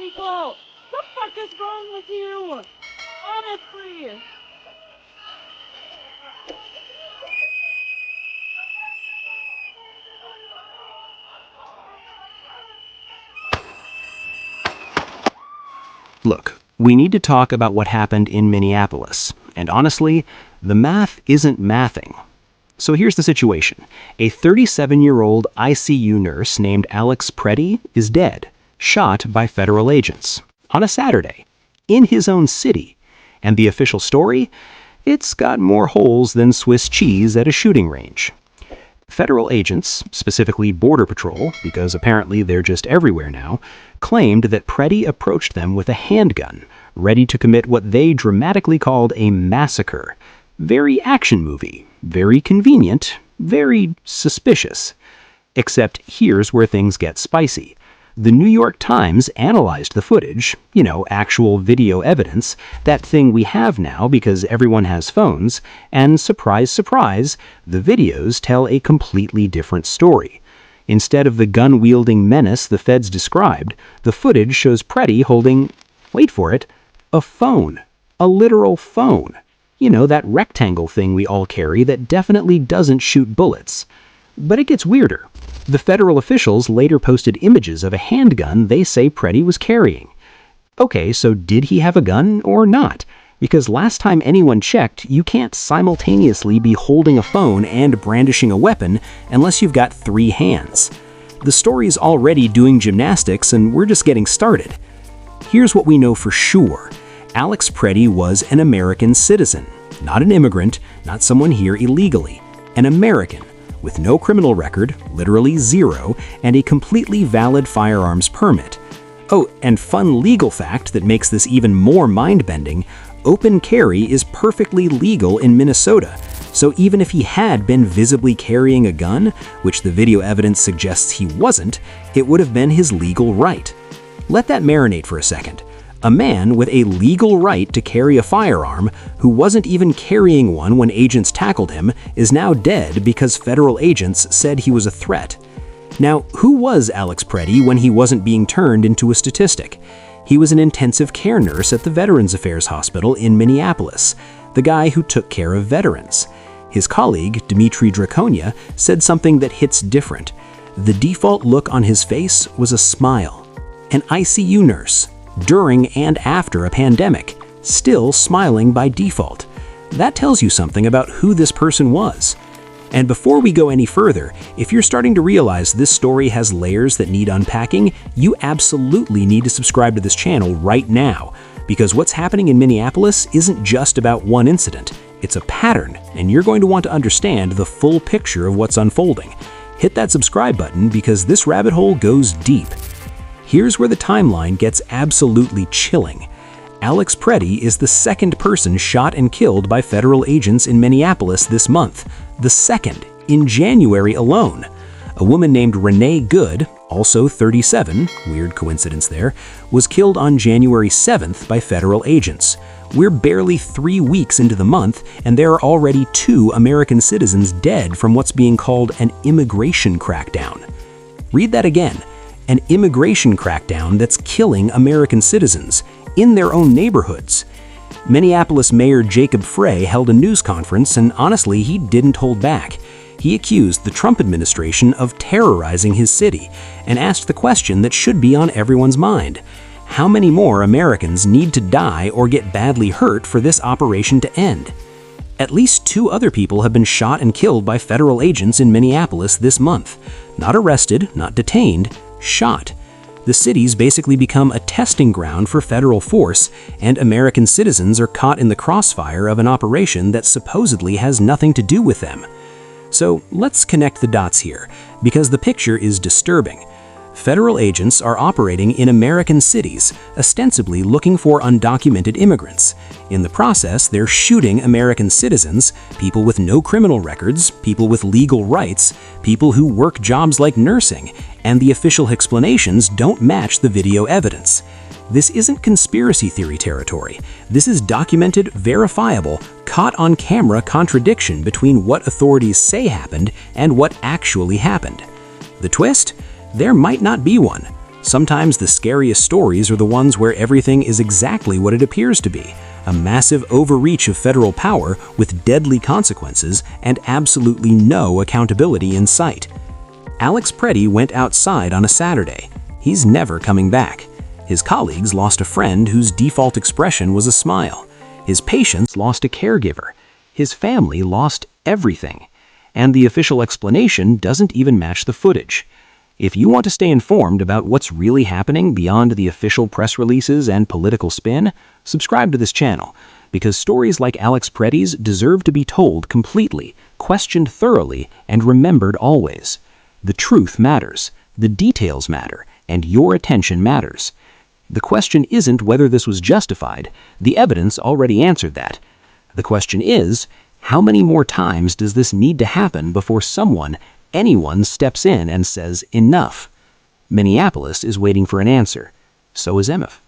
Nico. The fuck is wrong with you? Honestly. Look, we need to talk about what happened in Minneapolis. And honestly, the math isn't mathing. So here's the situation. A 37-year-old ICU nurse named Alex Pretti is dead, shot by federal agents, on a Saturday, in his own city. And the official story? It's got more holes than Swiss cheese at a shooting range. Federal agents, specifically Border Patrol, because apparently they're just everywhere now, claimed that Pretti approached them with a handgun, ready to commit what they dramatically called a massacre. Very action movie, very convenient, very suspicious. Except here's where things get spicy. The New York Times analyzed the footage, actual video evidence, that thing we have now because everyone has phones, and surprise, surprise, the videos tell a completely different story. Instead of the gun-wielding menace the feds described, the footage shows Pretti holding, wait for it, a phone. A literal phone. That rectangle thing we all carry that definitely doesn't shoot bullets. But it gets weirder. The federal officials later posted images of a handgun they say Pretti was carrying. Okay, so did he have a gun or not? Because last time anyone checked, you can't simultaneously be holding a phone and brandishing a weapon unless you've got 3 hands. The story's already doing gymnastics and we're just getting started. Here's what we know for sure. Alex Pretti was an American citizen, not an immigrant, not someone here illegally. An American, with no criminal record, literally 0, and a completely valid firearms permit. Oh, and fun legal fact that makes this even more mind-bending, open carry is perfectly legal in Minnesota. So even if he had been visibly carrying a gun, which the video evidence suggests he wasn't, it would have been his legal right. Let that marinate for a second. A man with a legal right to carry a firearm, who wasn't even carrying one when agents tackled him, is now dead because federal agents said he was a threat. Now, who was Alex Pretti when he wasn't being turned into a statistic? He was an intensive care nurse at the Veterans Affairs Hospital in Minneapolis, the guy who took care of veterans. His colleague, Dmitry Draconia, said something that hits different. The default look on his face was a smile. An ICU nurse, during and after a pandemic, still smiling by default. That tells you something about who this person was. And before we go any further, if you're starting to realize this story has layers that need unpacking, you absolutely need to subscribe to this channel right now, because what's happening in Minneapolis isn't just about one incident. It's a pattern, and you're going to want to understand the full picture of what's unfolding. Hit that subscribe button because this rabbit hole goes deep. Here's where the timeline gets absolutely chilling. Alex Pretti is the second person shot and killed by federal agents in Minneapolis this month. The second, in January alone. A woman named Renee Good, also 37, weird coincidence there, was killed on January 7th by federal agents. We're barely 3 weeks into the month, and there are already 2 American citizens dead from what's being called an immigration crackdown. Read that again. An immigration crackdown that's killing American citizens in their own neighborhoods. Minneapolis Mayor Jacob Frey held a news conference, and honestly, he didn't hold back. He accused the Trump administration of terrorizing his city and asked the question that should be on everyone's mind. How many more Americans need to die or get badly hurt for this operation to end? At least 2 other people have been shot and killed by federal agents in Minneapolis this month. Not arrested, not detained, shot. The city's basically become a testing ground for federal force, and American citizens are caught in the crossfire of an operation that supposedly has nothing to do with them. So let's connect the dots here, because the picture is disturbing. Federal agents are operating in American cities, ostensibly looking for undocumented immigrants. In the process, they're shooting American citizens, people with no criminal records, people with legal rights, people who work jobs like nursing, and the official explanations don't match the video evidence. This isn't conspiracy theory territory. This is documented, verifiable, caught-on-camera contradiction between what authorities say happened and what actually happened. The twist? There might not be one. Sometimes the scariest stories are the ones where everything is exactly what it appears to be, a massive overreach of federal power with deadly consequences and absolutely no accountability in sight. Alex Pretti went outside on a Saturday. He's never coming back. His colleagues lost a friend whose default expression was a smile. His patients lost a caregiver. His family lost everything. And the official explanation doesn't even match the footage. If you want to stay informed about what's really happening beyond the official press releases and political spin, subscribe to this channel, because stories like Alex Pretti's deserve to be told completely, questioned thoroughly, and remembered always. The truth matters, the details matter, and your attention matters. The question isn't whether this was justified. The evidence already answered that. The question is, how many more times does this need to happen before anyone steps in and says enough? Minneapolis is waiting for an answer. So is MF.